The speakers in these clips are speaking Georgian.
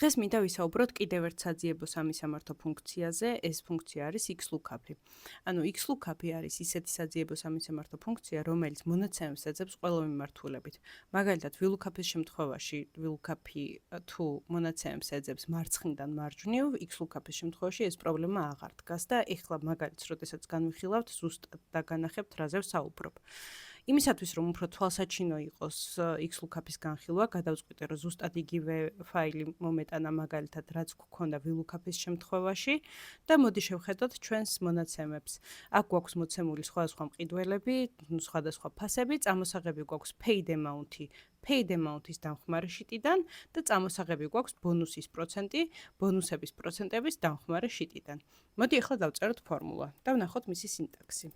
დღეს მინდა ვისაუბროთ კიდევ ერთ საძიებო სამისამართო ფუნქციაზე, ეს ფუნქცია არის x-lookup-ი. ანუ x-lookup-ი არის ისეთი საძიებო სამისამართო ფუნქცია, რომელიც მონაცემებს ეძებს ყველა მიმართულებით. მაგალითად, VLOOKUP-ის შემთხვევაში, VLOOKUP-ი თუ მონაცემებს ეძებს მარცხნიდან მარჯვნივ, x-lookup-ის შემთხვევაში ეს პრობლემა აღარ დგას და ეხლა მაგალითს, როდესაც განვიხილავთ, ზუსტად დაგანახებთ, რაზე ვსაუბრობ. იმისათვის, რომ უფრო თვალსაჩინო იყოს x-lookup-ის განხილვა, გადავწყვიტე, რომ ზუსტად იგივე ფაილი მომეტანა მაგალითად, რაც გვქონდა VLOOKUP-ის შემთხვევაში და მოდი შევხედოთ ჩვენს მონაცემებს. აქ გვაქვს მოცემული სხვადასხვა მყიდველები, სხვადასხვა ფასები, წამოსაღები გვაქვს paid amount-ი, paid amount-ის დამხმარე შიტიდან და წამოსაღები გვაქვს ბონუსის პროცენტი, ბონუსების პროცენტების დამხმარე შიტიდან. მოდი ახლა დავწეროთ ფორმულა და ვნახოთ მისი სინტაქსი.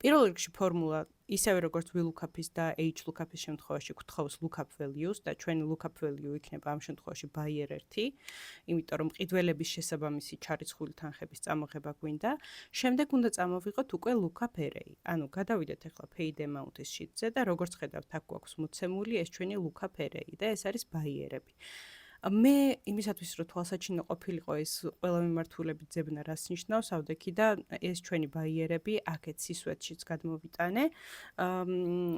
პირველ რიგში ფორმულა ისევე როგორც VLOOKUP-ის და HLOOKUP-ის შემთხვევაში გვთხოვს lookup values და ჩვენი lookup value იქნება ამ შემთხვევაში buyer 1, იმიტომ რომ მყიდველების შესაბამისი ჩარიცხული თანხების წამოღება გვინდა. შემდეგ უნდა წამოვიღოთ უკვე lookup array. ანუ გადავიდეთ ახლა paid amount-ის შიტზე და როგორც ხედავთ, აქ გვაქვს მოცემული ეს ჩვენი lookup array და ეს არის buyer-ები. მე იმისათვის რომ თვალსაჩინო ყოფილიყო ეს ყველა მიმართულებით ძებნა რას ნიშნავს ავდექი და ეს ჩვენი ბაიერები აქეთ სისვეთშიც გადმოვიტანე.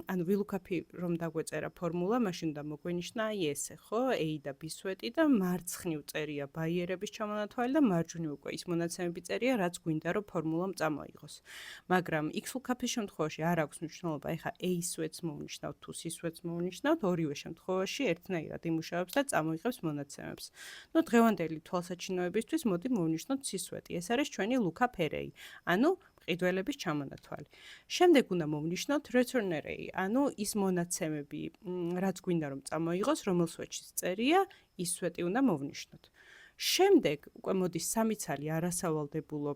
ანუ VLOOKUP-ი რომ დაგვეწერა ფორმულა, მაშინ უნდა მოგვენიშნა აი ესე, ხო? A და B სვეტი და მარცხნივ წერია ბაიერების ჩამონათვალი და მარჯვნივ უკვე ის მონაცემები წერია, რაც გვინდა რომ ფორმულამ წამოიღოს. მაგრამ x-lookup-ის შემთხვევაში არ აქვს მნიშვნელობა, ეხა A სვეტს მოვნიშნავთ თუ C სვეტს მოვნიშნავთ, ორივე შემთხვევაში ერთნაირად იმუშავებს და წამოიღებს მონაცემებს. ნუ დღევანდელი თვალსაჩინოებისთვის მოდი მოვნიშნოთ C-სვეტი. ეს არის ჩვენი lookup array. ანუ მყიდველების ჩამონათვალი. შემდეგ უნდა მოვნიშნოთ return array. ანუ ის მონაცემები, რაც გვინდა რომ წამოიღოს, რომელ სვეტშიც წერია, ის სვეტი უნდა მოვნიშნოთ. შემდეგ უკვე მოდის სამიცალი არასავალდებულო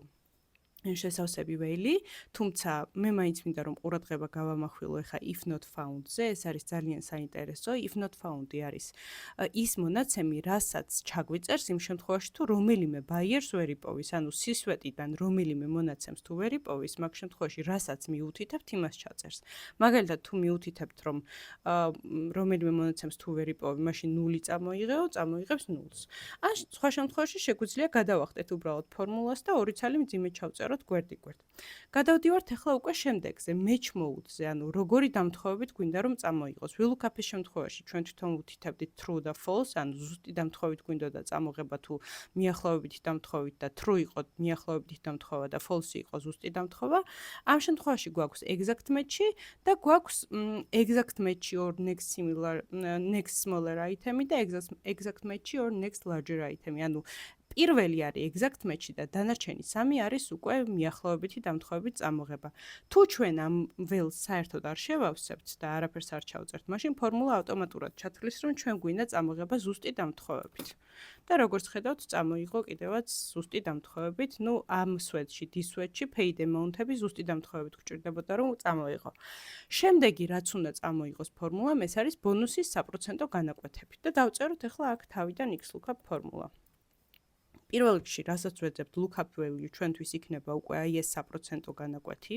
შესავსები ველი, თუმცა მე მაინც მინდა რომ ყურადღება გავამახვილო ეხა if not found-ზე, ეს არის ძალიან საინტერესო. if not found-ი არის ის მონაცემი, რასაც ჩაგვიწერს იმ შემთხვევაში, თუ რომელიმე buyers ვერ იპოვის, ანუ C-სვეტიდან რომელიმე მონაცემს თუ ვერ იპოვის, მაგ შემთხვევაში რასაც მიუთითებთ, იმას ჩაწერს. მაგალითად, თუ მიუთითებთ, რომ რომელიმე მონაცემს თუ ვერ იპოვი, მაშინ 0 წამოიღეო, წამოიღებს 0-ს. ან სხვა შემთხვევაში შეგვიძლია გადავახტეთ უბრალოდ ფორმულას და ორი ცალი მძიმე ჩავწეროთ გვერდიგვერდ. გადავდივართ ახლა უკვე შემდეგზე, match mode-ზე, ანუ როგორი დამთხოვებით გვინდა რომ წამოიღოს. VLOOKUP-ის შემთხვევაში ჩვენ თვითონ ვუთითებდით true და false, ანუ ზუსტი დამთხოვით გვინდოდა წამოღება თუ მიახლოებითი დამთხოვით და true იყო მიახლოებითი დამთხოვა და false იყო ზუსტი დამთხოვა. ამ შემთხვევაში გვაქვს exact match-ი და გვაქვს exact match-ი or next smaller item-ი და exact match-ი or next larger item-ი, ანუ პირველი არის exact match-ი და დანარჩენი სამი არის უკვე მიახლოებითი დამთხოვებით წამოღება. თუ ჩვენ ამ ველს საერთოდ არ შევავსებთ და არაფერს არ ჩავწერთ, მაშინ ფორმულა ავტომატურად ჩათვლის, რომ ჩვენ გვინდა წამოღება ზუსტი დამთხოვებით. და როგორც ხედავთ, წამოიღო კიდევაც ზუსტი დამთხოვებით, ნუ ამ სვეტში, D სვეტში paid amount-ები ზუსტი დამთხოვებით გვჭირდებოდა რომ წამოიღო. შემდეგი რაც უნდა წამოიღოს ფორმულამ, ეს არის ბონუსის საპროცენტო განაკვეთები და დავწეროთ ახლა აქ თავიდან x-lookup ფორმულა. პირველ რიგში, რასაც ვეძებთ lookup value ჩვენთვის იქნება უკვე აი ეს საპროცენტო განაკვეთი.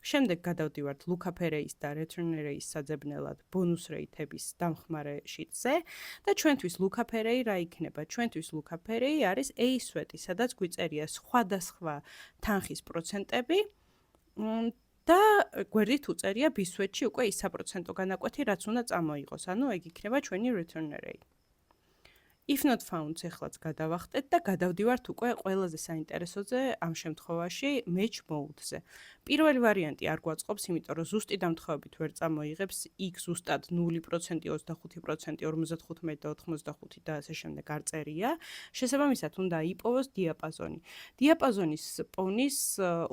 შემდეგ გადავდივართ lookup array-ის და return array-ის საძებნელად bonus rate-ების დამხმარე შიტზე და ჩვენთვის lookup array რა იქნება? ჩვენთვის lookup array არის A სვეტი, სადაც გვიწერია სხვადასხვა თანხის პროცენტები და გვერდით უწერია B სვეტში უკვე ის საპროცენტო განაკვეთი, რაც უნდა წამოიღოს. ანუ ეგ იქნება ჩვენი return array. If not found-ს ეხლაც გადავახტეთ და გადავდივართ უკვე ყველაზე საინტერესოზე ამ შემთხვევაში match mode-ზე. პირველი ვარიანტი არ გვაწყობს, იმიტომ რომ ზუსტი დამთხოვებით ვერ წამოიღებს x ზუსტად 0%, 25%, 55 და 85 და ასე შემდეგ არ წერია. შესაბამისად უნდა იპოვოს დიაპაზონი. დიაპაზონის პოვნის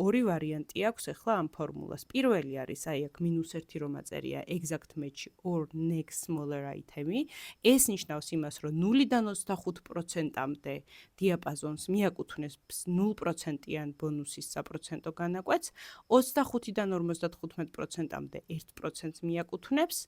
ორი ვარიანტი აქვს ახლა ამ ფორმულას. პირველი არის აი აქ -1 რომ აწერია exact match or next smaller item-ი. ეს ნიშნავს იმას, რომ 0-დან 25%-მდე დიაპაზონს მიაკუთვნებს 0%-იან ბონუსის საპროცენტო განაკვეთს, 25-დან 55%-მდე 1%-ს მიაკუთვნებს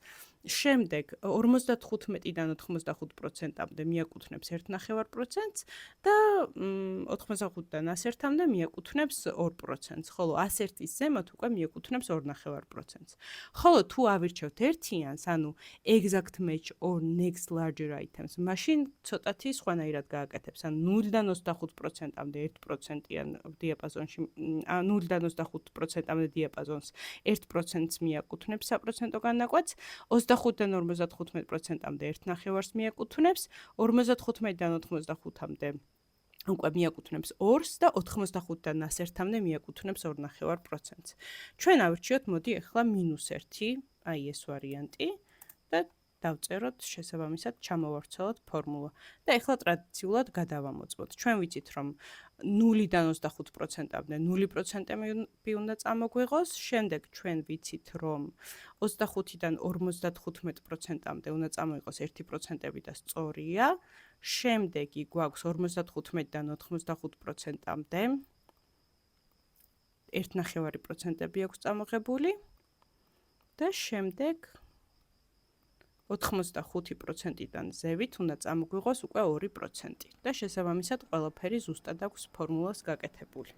შემდეგ 55-დან 85%-მდე მიაკუთვნებს 1.5%-ს და 85-დან 100-მდე მიაკუთვნებს 2%-ს, ხოლო 101-ის ზემოთ უკვე მიაკუთვნებს 2.5%-ს. ხოლო თუ ავირჩევთ ერთიანს, ანუ exact match or next larger items, მაშინ ცოტათი სხვანაირად გააკეთებს. ან 0-დან 25%-მდე 1%-იან დიაპაზონში, 0-დან 25%-მდე დიაპაზონს 1%-ს მიაკუთვნებს საპროცენტო განაკვეთს, 25-დან 55%-მდე 1.5-ს მიაკუთვნებს, 55-დან 85-მდე უკვე მიაკუთვნებს 2-ს და 85-დან 100-მდე მიაკუთვნებს 2.5%-ს. ჩვენ ავირჩიოთ, მოდი ახლა -1, აი ეს ვარიანტი და დავწეროთ შესაბამისად ჩამოვავრცელოთ ფორმულა. და ახლა ტრადიციულად გადავამოწმოთ. ჩვენ ვიცით, რომ 0-დან 25%-მდე 0%-ები უნდა წამოგვიღოს, შემდეგ ჩვენ ვიცით, რომ 25-დან 55%-მდე უნდა წამოიღოს 1%-ები და სწორია. შემდეგი გვაქვს 55-დან 85%-მდე 1.5%-ები აქვს წამოღებული და შემდეგ 85%-დან ზევით უნდა წამოგვიღოს უკვე 2% და შესაბამისად ყველაფერი ზუსტად აქვს ფორმულას გაკეთებული.